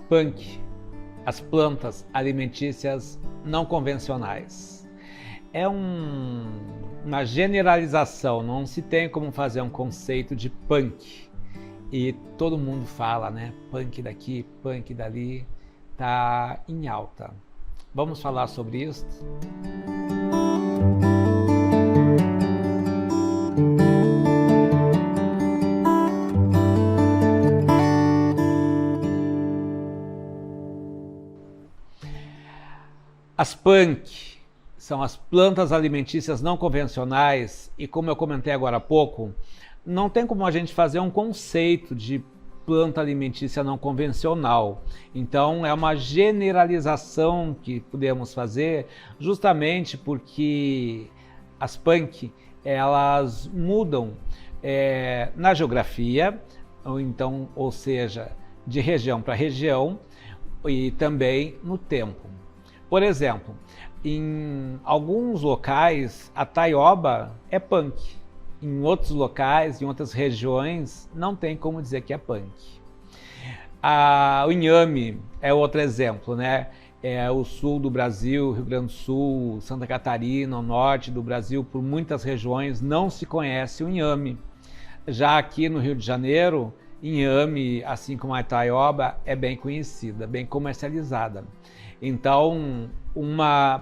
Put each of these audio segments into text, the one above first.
punk, as plantas alimentícias não convencionais. É uma generalização, não se tem como fazer um conceito de punk. E todo mundo fala, né? Punk daqui, punk dali, tá em alta. Vamos falar sobre isso? As punk são as plantas alimentícias não convencionais e, como eu comentei agora há pouco, não tem como a gente fazer um conceito de planta alimentícia não convencional. Então é uma generalização que podemos fazer justamente porque as punk elas mudam na geografia, ou seja, de região para região e também no tempo. Por exemplo, em alguns locais a taioba é punk, em outros locais, em outras regiões, não tem como dizer que é punk. O inhame é outro exemplo, né? O sul do Brasil, Rio Grande do Sul, Santa Catarina, o norte do Brasil, por muitas regiões não se conhece o inhame. Já aqui no Rio de Janeiro, inhame, assim como a taioba, é bem conhecida, bem comercializada. Então,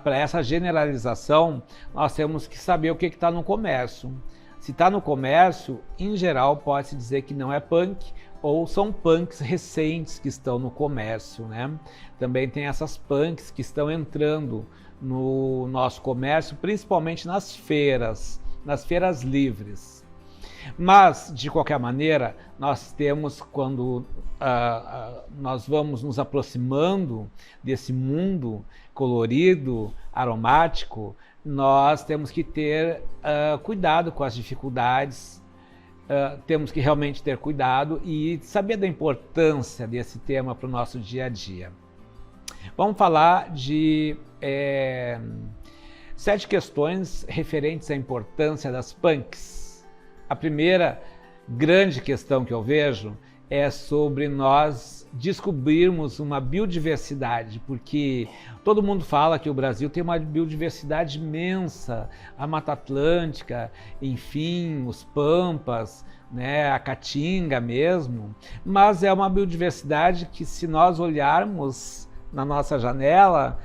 para essa generalização, nós temos que saber o que está no comércio. Se está no comércio, em geral, pode-se dizer que não é punk, ou são punks recentes que estão no comércio, né? Também tem essas punks que estão entrando no nosso comércio, principalmente nas feiras livres. Mas, de qualquer maneira, nós temos, quando nós vamos nos aproximando desse mundo colorido, aromático, nós temos que ter cuidado com as dificuldades, temos que realmente ter cuidado e saber da importância desse tema para o nosso dia a dia. Vamos falar de 7 questões referentes à importância das punks. A primeira grande questão que eu vejo é sobre nós descobrirmos uma biodiversidade, porque todo mundo fala que o Brasil tem uma biodiversidade imensa, a Mata Atlântica, enfim, os Pampas, né, a Caatinga mesmo, mas é uma biodiversidade que, se nós olharmos na nossa janela,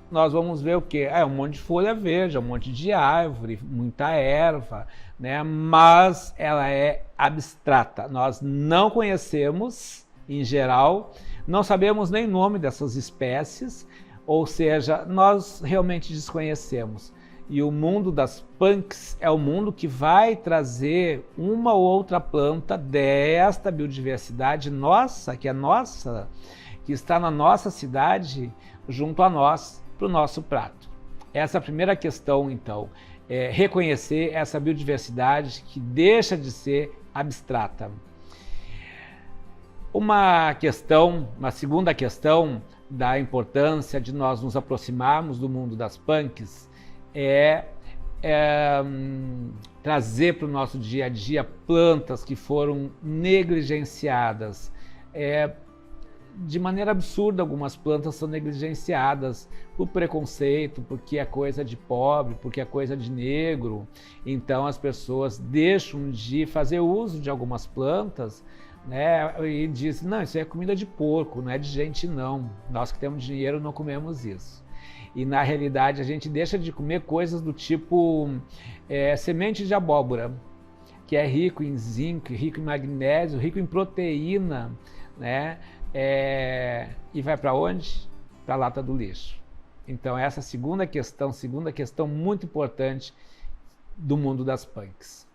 nós vamos ver o quê? Um monte de folha verde, um monte de árvore, muita erva, né? Mas ela é abstrata. Nós não conhecemos, em geral, não sabemos nem o nome dessas espécies, ou seja, nós realmente desconhecemos. E o mundo das punks é o mundo que vai trazer uma ou outra planta desta biodiversidade nossa, que está na nossa cidade, junto a nós, para o nosso prato. Essa é a primeira questão, então, reconhecer essa biodiversidade que deixa de ser abstrata. Uma segunda questão da importância de nós nos aproximarmos do mundo das punks é trazer para o nosso dia a dia plantas que foram negligenciadas. De maneira absurda, algumas plantas são negligenciadas por preconceito, porque é coisa de pobre, porque é coisa de negro. Então as pessoas deixam de fazer uso de algumas plantas, né, e dizem, não, isso é comida de porco, não é de gente não. Nós que temos dinheiro não comemos isso. E na realidade a gente deixa de comer coisas do tipo semente de abóbora, que é rico em zinco, rico em magnésio, rico em proteína, né? E vai para onde? Para a lata do lixo. Então essa segunda questão muito importante do mundo das punks.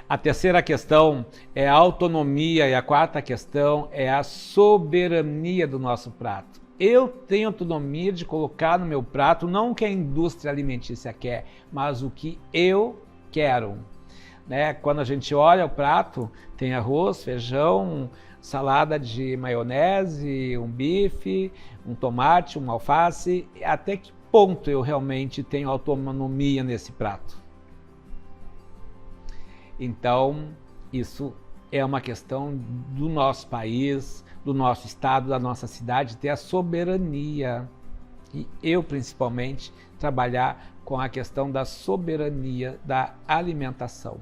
A terceira questão é a autonomia e a quarta questão é a soberania do nosso prato. Eu tenho autonomia de colocar no meu prato não o que a indústria alimentícia quer, mas o que eu quero. Né? Quando a gente olha o prato, tem arroz, feijão, salada de maionese, um bife, um tomate, uma alface. Até que ponto eu realmente tenho autonomia nesse prato? Então, isso é uma questão do nosso país, do nosso estado, da nossa cidade ter a soberania. E eu, principalmente, trabalhar com a questão da soberania da alimentação.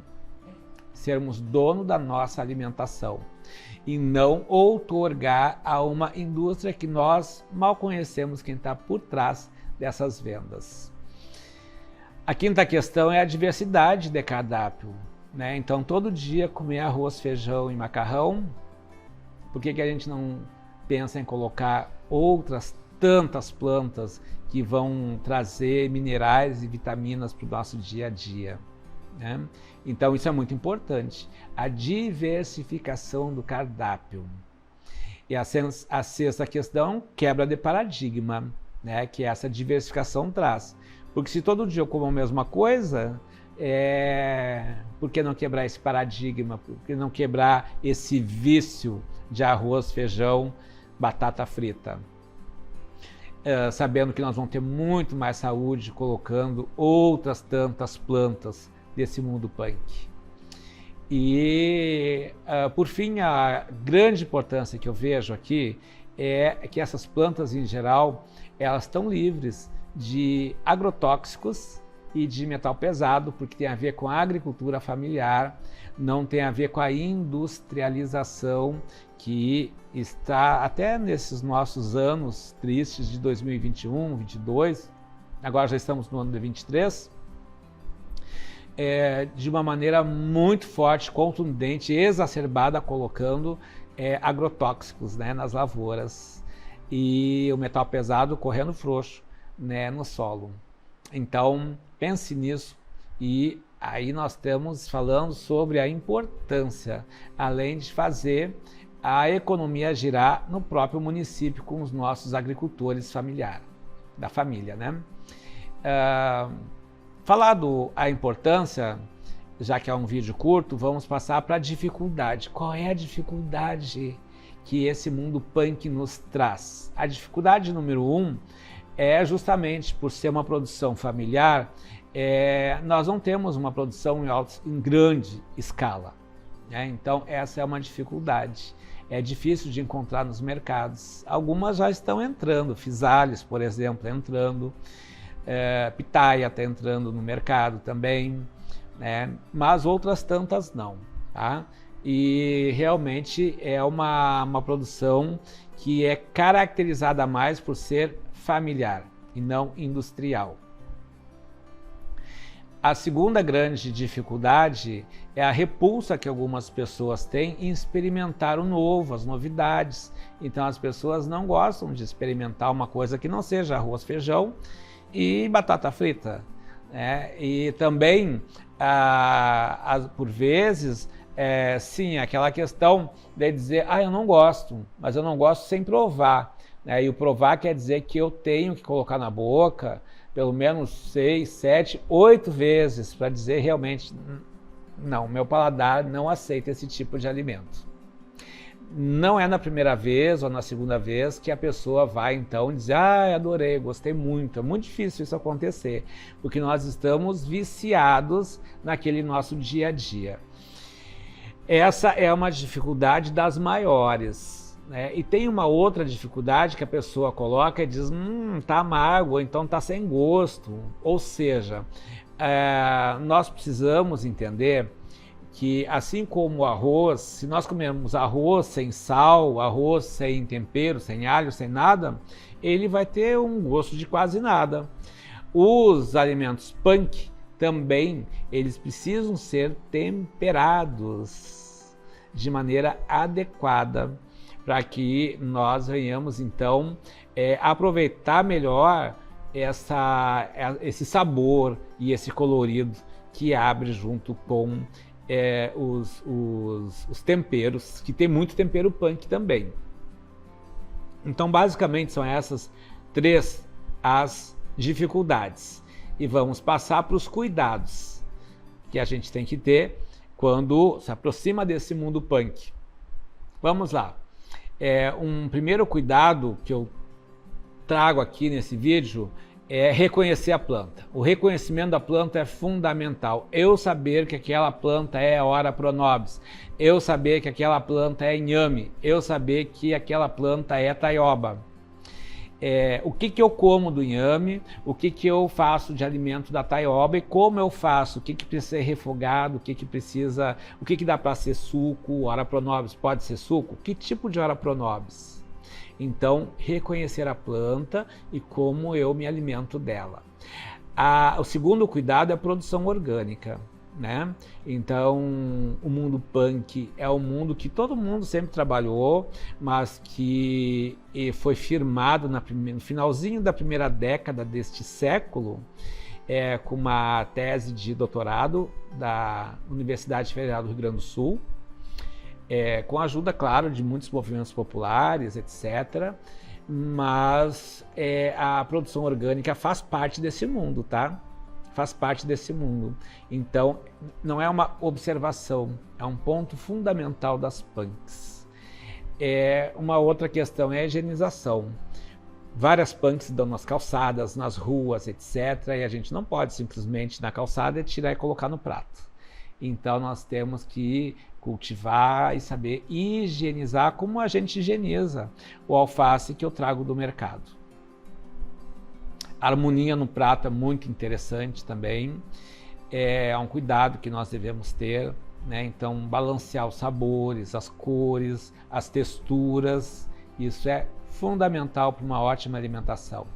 Sermos dono da nossa alimentação e não outorgar a uma indústria que nós mal conhecemos quem está por trás dessas vendas. A quinta questão é a diversidade de cardápio, né? Então, todo dia comer arroz, feijão e macarrão, por que a gente não pensa em colocar outras tantas plantas que vão trazer minerais e vitaminas para o nosso dia a dia, né? Então isso é muito importante, a diversificação do cardápio. E a sexta questão, quebra de paradigma, né? Que essa diversificação traz. Porque se todo dia eu como a mesma coisa, por que não quebrar esse paradigma? Por que não quebrar esse vício de arroz, feijão, batata frita? Sabendo que nós vamos ter muito mais saúde colocando outras tantas plantas desse mundo punk. E, por fim, a grande importância que eu vejo aqui é que essas plantas, em geral, elas estão livres de agrotóxicos e de metal pesado, porque tem a ver com a agricultura familiar, não tem a ver com a industrialização que está até nesses nossos anos tristes de 2021, 2022, agora já estamos no ano de 2023, de uma maneira muito forte, contundente, exacerbada, colocando agrotóxicos, né, nas lavouras e o metal pesado correndo frouxo, né, no solo. Então, pense nisso e aí nós estamos falando sobre a importância, além de fazer a economia girar no próprio município com os nossos agricultores da família, né? Falado a importância, já que é um vídeo curto, vamos passar para a dificuldade. Qual é a dificuldade que esse mundo punk nos traz? A dificuldade número 1 é justamente por ser uma produção familiar, nós não temos uma produção em grande escala, né? Então essa é uma dificuldade. É difícil de encontrar nos mercados. Algumas já estão entrando, Fisales, por exemplo, entrando, Pitaia está entrando no mercado também, né? Mas outras tantas não, tá? E realmente é uma produção que é caracterizada mais por ser familiar e não industrial. A segunda grande dificuldade é a repulsa que algumas pessoas têm em experimentar o novo, as novidades. Então as pessoas não gostam de experimentar uma coisa que não seja arroz, feijão e batata frita, né? E também, por vezes, sim, aquela questão de dizer, eu não gosto, mas eu não gosto sem provar, né? E o provar quer dizer que eu tenho que colocar na boca pelo menos 6, 7, 8 vezes para dizer realmente, não, meu paladar não aceita esse tipo de alimento. Não é na primeira vez ou na segunda vez que a pessoa vai então dizer, adorei, gostei muito. É muito difícil isso acontecer, porque nós estamos viciados naquele nosso dia a dia. Essa é uma dificuldade das maiores, né? E tem uma outra dificuldade que a pessoa coloca e diz, tá amargo, ou então tá sem gosto. Ou seja, nós precisamos entender que assim como o arroz, se nós comermos arroz sem sal, arroz sem tempero, sem alho, sem nada, ele vai ter um gosto de quase nada. Os alimentos punk também, eles precisam ser temperados de maneira adequada para que nós venhamos então aproveitar melhor esse sabor e esse colorido que abre junto com os temperos, que tem muito tempero punk também. Então basicamente são essas 3 as dificuldades. E vamos passar para os cuidados que a gente tem que ter quando se aproxima desse mundo punk. Vamos lá. Um primeiro cuidado que eu trago aqui nesse vídeo é reconhecer a planta. O reconhecimento da planta é fundamental. Eu saber que aquela planta é Ora pronobis, eu saber que aquela planta é inhame, eu saber que aquela planta é taioba. O que eu como do inhame, o que eu faço de alimento da taioba e como eu faço, o que precisa ser refogado, o que dá para ser suco, Ora pronobis pode ser suco, que tipo de Ora pronobis? Então, reconhecer a planta e como eu me alimento dela. O segundo cuidado é a produção orgânica, né? Então, o mundo punk é um mundo que todo mundo sempre trabalhou, mas que foi firmado no finalzinho da primeira década deste século, com uma tese de doutorado da Universidade Federal do Rio Grande do Sul, com a ajuda, claro, de muitos movimentos populares, etc. Mas a produção orgânica faz parte desse mundo, tá? Faz parte desse mundo. Então, não é uma observação, é um ponto fundamental das punks. Uma outra questão é a higienização. Várias punks dão nas calçadas, nas ruas, etc. E a gente não pode simplesmente na calçada tirar e colocar no prato. Então nós temos que cultivar e saber higienizar como a gente higieniza o alface que eu trago do mercado. A harmonia no prato é muito interessante também, é um cuidado que nós devemos ter, né? Então balancear os sabores, as cores, as texturas, isso é fundamental para uma ótima alimentação.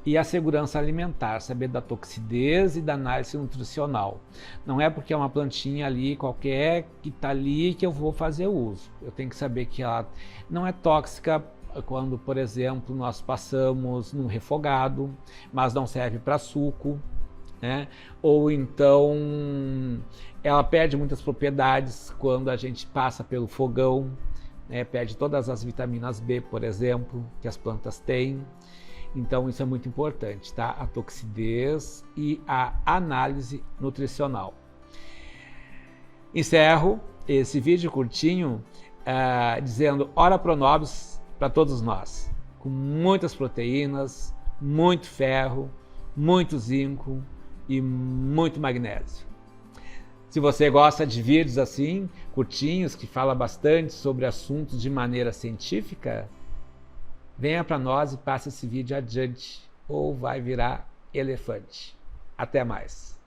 E a segurança alimentar, saber da toxidez e da análise nutricional. Não é porque é uma plantinha ali qualquer que está ali que eu vou fazer uso. Eu tenho que saber que ela não é tóxica quando, por exemplo, nós passamos num refogado, mas não serve para suco, né? Ou então ela perde muitas propriedades quando a gente passa pelo fogão, né? Perde todas as vitaminas B, por exemplo, que as plantas têm. Então isso é muito importante, tá? A toxidez e a análise nutricional. Encerro esse vídeo curtinho dizendo Ora pronobis para todos nós, com muitas proteínas, muito ferro, muito zinco e muito magnésio. Se você gosta de vídeos assim, curtinhos, que fala bastante sobre assuntos de maneira científica, venha para nós e passe esse vídeo adiante, ou vai virar elefante. Até mais!